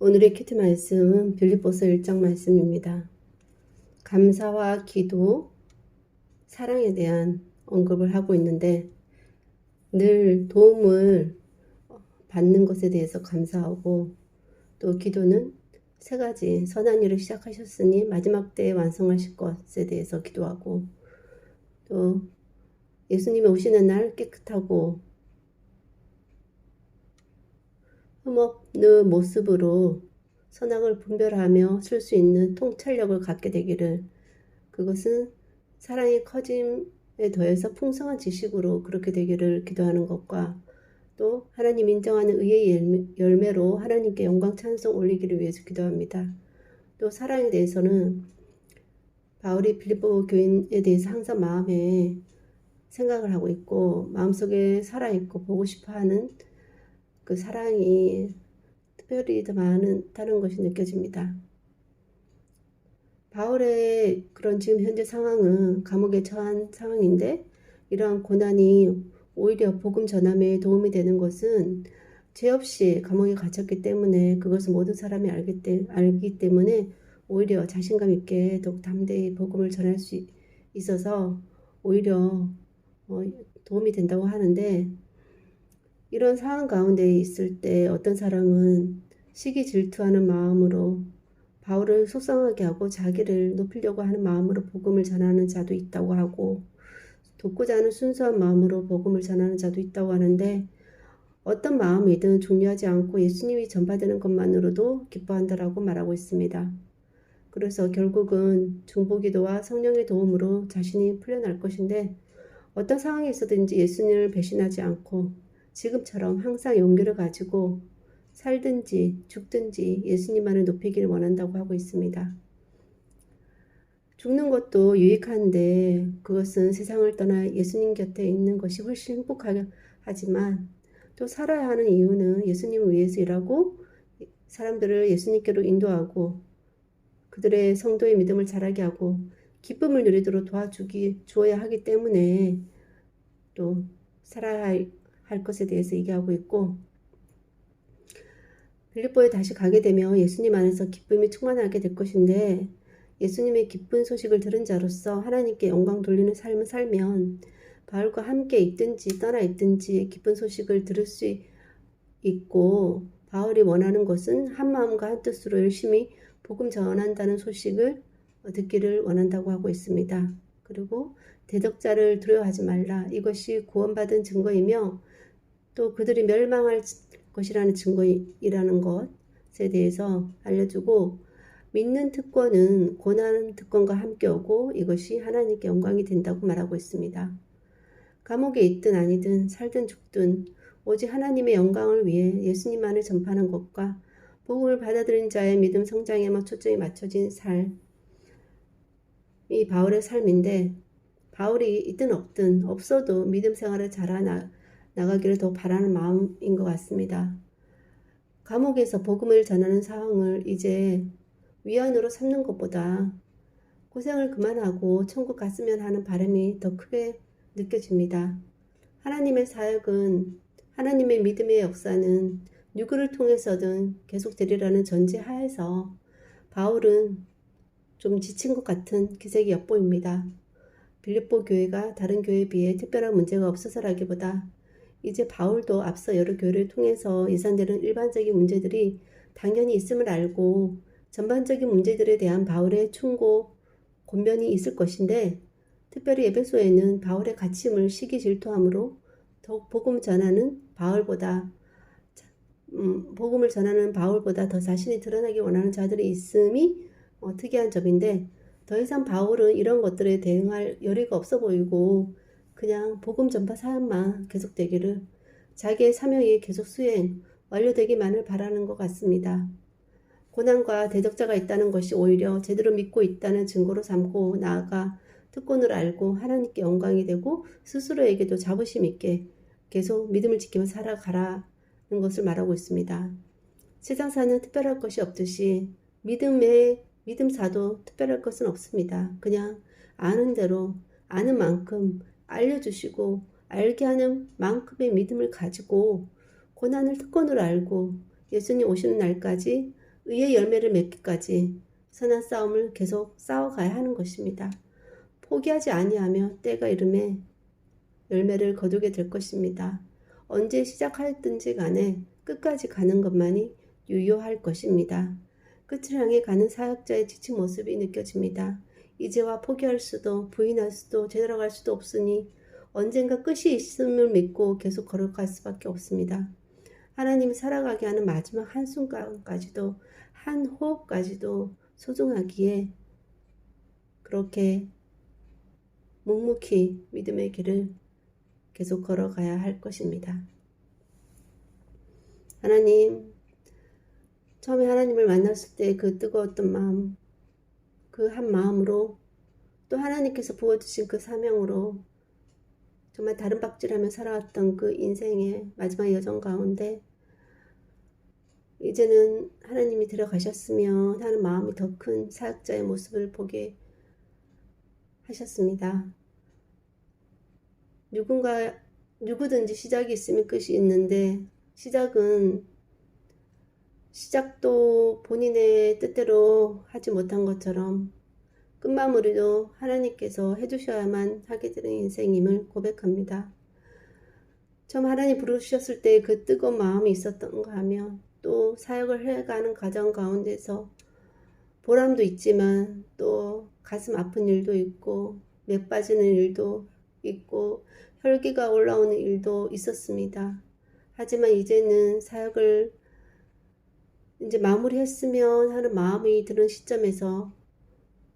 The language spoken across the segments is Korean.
오늘의 큐티 말씀은 빌립보서 1장 말씀입니다. 감사와 기도, 사랑에 대한 언급을 하고 있는데 늘 도움을 받는 것에 대해서 감사하고 또 기도는 세 가지 선한 일을 시작하셨으니 마지막 때에 완성하실 것에 대해서 기도하고 또 예수님이 오시는 날 깨끗하고 흠없는 모습으로 선악을 분별하며 쓸 수 있는 통찰력을 갖게 되기를, 그것은 사랑의 커짐에 더해서 풍성한 지식으로 그렇게 되기를 기도하는 것과 또 하나님 인정하는 의의 열매로 하나님께 영광 찬송 올리기를 위해서 기도합니다. 또 사랑에 대해서는 바울이 빌립보 교인에 대해서 항상 마음에 생각을 하고 있고 마음속에 살아있고 보고 싶어하는 그 사랑이 특별히 더 많다는 것이 느껴집니다. 바울의 그런 지금 현재 상황은 감옥에 처한 상황인데 이러한 고난이 오히려 복음 전함에 도움이 되는 것은 죄 없이 감옥에 갇혔기 때문에 그것을 모든 사람이 알기 때문에 오히려 자신감 있게 더욱 담대히 복음을 전할 수 있어서 오히려 도움이 된다고 하는데, 이런 상황 가운데 있을 때 어떤 사람은 시기 질투하는 마음으로 바울을 속상하게 하고 자기를 높이려고 하는 마음으로 복음을 전하는 자도 있다고 하고, 돕고자 하는 순수한 마음으로 복음을 전하는 자도 있다고 하는데, 어떤 마음이든 중요하지 않고 예수님이 전파되는 것만으로도 기뻐한다라고 말하고 있습니다. 그래서 결국은 중보기도와 성령의 도움으로 자신이 풀려날 것인데, 어떤 상황에 있어든지 예수님을 배신하지 않고 지금처럼 항상 용기를 가지고 살든지 죽든지 예수님만을 높이기를 원한다고 하고 있습니다. 죽는 것도 유익한데 그것은 세상을 떠나 예수님 곁에 있는 것이 훨씬 행복하지만, 또 살아야 하는 이유는 예수님을 위해서 일하고 사람들을 예수님께로 인도하고 그들의 성도의 믿음을 자라게 하고 기쁨을 누리도록 주어야 하기 때문에 또 살아야 할 것에 대해서 얘기하고 있고, 빌립보에 다시 가게 되면 예수님 안에서 기쁨이 충만하게 될 것인데, 예수님의 기쁜 소식을 들은 자로서 하나님께 영광 돌리는 삶을 살면 바울과 함께 있든지 떠나 있든지 기쁜 소식을 들을 수 있고, 바울이 원하는 것은 한 마음과 한 뜻으로 열심히 복음 전한다는 소식을 듣기를 원한다고 하고 있습니다. 그리고 대적자를 두려워하지 말라. 이것이 구원받은 증거이며 또 그들이 멸망할 것이라는 증거이라는 것에 대해서 알려주고, 믿는 특권은 고난 특권과 함께 오고 이것이 하나님께 영광이 된다고 말하고 있습니다. 감옥에 있든 아니든 살든 죽든 오직 하나님의 영광을 위해 예수님만을 전파하는 것과 복음을 받아들인 자의 믿음 성장에만 초점이 맞춰진 삶이 바울의 삶인데, 바울이 있든 없든 없어도 믿음 생활을 나가기를 더 바라는 마음인 것 같습니다. 감옥에서 복음을 전하는 상황을 이제 위안으로 삼는 것보다 고생을 그만하고 천국 갔으면 하는 바람이 더 크게 느껴집니다. 하나님의 사역은, 하나님의 믿음의 역사는 누구를 통해서든 계속되리라는 전제 하에서 바울은 좀 지친 것 같은 기색이 엿보입니다. 빌립보 교회가 다른 교회에 비해 특별한 문제가 없어서라기보다 이제 바울도 앞서 여러 교회를 통해서 예상되는 일반적인 문제들이 당연히 있음을 알고 전반적인 문제들에 대한 바울의 충고, 권면이 있을 것인데, 특별히 에베소에는 바울의 갇힘을 시기 질투함으로 더욱 복음을 전하는 바울보다 더 자신이 드러나기 원하는 자들이 있음이 특이한 점인데, 더 이상 바울은 이런 것들에 대응할 여리가 없어 보이고 그냥 복음 전파 사역만 계속되기를, 자기의 사명이 계속 완료되기만을 바라는 것 같습니다. 고난과 대적자가 있다는 것이 오히려 제대로 믿고 있다는 증거로 삼고 나아가 특권을 알고 하나님께 영광이 되고 스스로에게도 자부심 있게 계속 믿음을 지키며 살아가라는 것을 말하고 있습니다. 세상사는 특별할 것이 없듯이 믿음사도 특별할 것은 없습니다. 그냥 아는 대로 아는 만큼 알려주시고 알게 하는 만큼의 믿음을 가지고 고난을 특권으로 알고 예수님 오시는 날까지 의의 열매를 맺기까지 선한 싸움을 계속 싸워가야 하는 것입니다. 포기하지 아니하며 때가 이름에 열매를 거두게 될 것입니다. 언제 시작하였든지 간에 끝까지 가는 것만이 유효할 것입니다. 끝을 향해 가는 사역자의 지친 모습이 느껴집니다. 이제와 포기할 수도 부인할 수도 되돌아갈 수도 없으니 언젠가 끝이 있음을 믿고 계속 걸어갈 수밖에 없습니다. 하나님이 살아가게 하는 마지막 한순간까지도 한 호흡까지도 소중하기에 그렇게 묵묵히 믿음의 길을 계속 걸어가야 할 것입니다. 하나님, 처음에 하나님을 만났을 때 그 뜨거웠던 마음, 그 한 마음으로 또 하나님께서 부어주신 그 사명으로 정말 다른 박질하며 살아왔던 그 인생의 마지막 여정 가운데 이제는 하나님이 들어가셨으면 하는 마음이 더 큰 사역자의 모습을 보게 하셨습니다. 누구든지 시작이 있으면 끝이 있는데 시작도 본인의 뜻대로 하지 못한 것처럼 끝마무리도 하나님께서 해주셔야만 하게 되는 인생임을 고백합니다. 처음 하나님 부르셨을 때 그 뜨거운 마음이 있었던가 하면 또 사역을 해가는 과정 가운데서 보람도 있지만 또 가슴 아픈 일도 있고 맥 빠지는 일도 있고 혈기가 올라오는 일도 있었습니다. 하지만 이제는 사역을 이제 마무리했으면 하는 마음이 드는 시점에서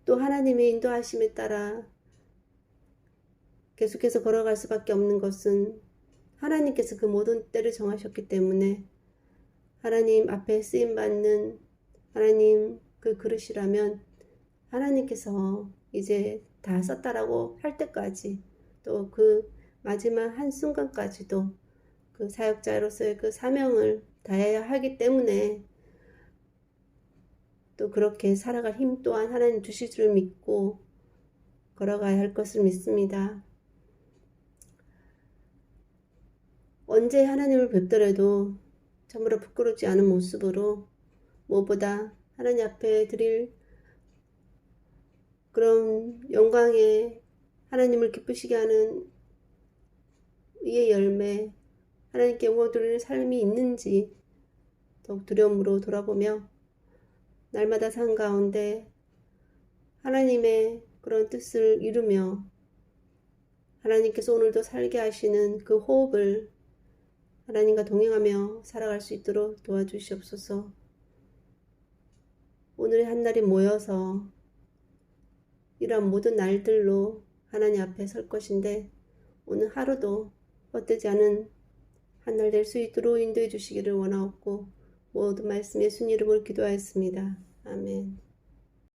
또 하나님의 인도하심에 따라 계속해서 걸어갈 수밖에 없는 것은 하나님께서 그 모든 때를 정하셨기 때문에 하나님 앞에 쓰임받는 하나님 그 그릇이라면 하나님께서 이제 다 썼다라고 할 때까지 또 그 마지막 한순간까지도 그 사역자로서의 그 사명을 다해야 하기 때문에 또 그렇게 살아갈 힘 또한 하나님 주실 줄 믿고 걸어가야 할 것을 믿습니다. 언제 하나님을 뵙더라도 참으로 부끄럽지 않은 모습으로 무엇보다 하나님 앞에 드릴 그런 영광에 하나님을 기쁘시게 하는 의의 열매, 하나님께 영광 돌리는 삶이 있는지 더욱 두려움으로 돌아보며 날마다 삶 가운데 하나님의 그런 뜻을 이루며 하나님께서 오늘도 살게 하시는 그 호흡을 하나님과 동행하며 살아갈 수 있도록 도와주시옵소서. 오늘의 한날이 모여서 이러한 모든 날들로 하나님 앞에 설 것인데 오늘 하루도 헛되지 않은 한날 될 수 있도록 인도해 주시기를 원하옵고 모든 말씀 예수님 이름으로 기도하였습니다. 아멘.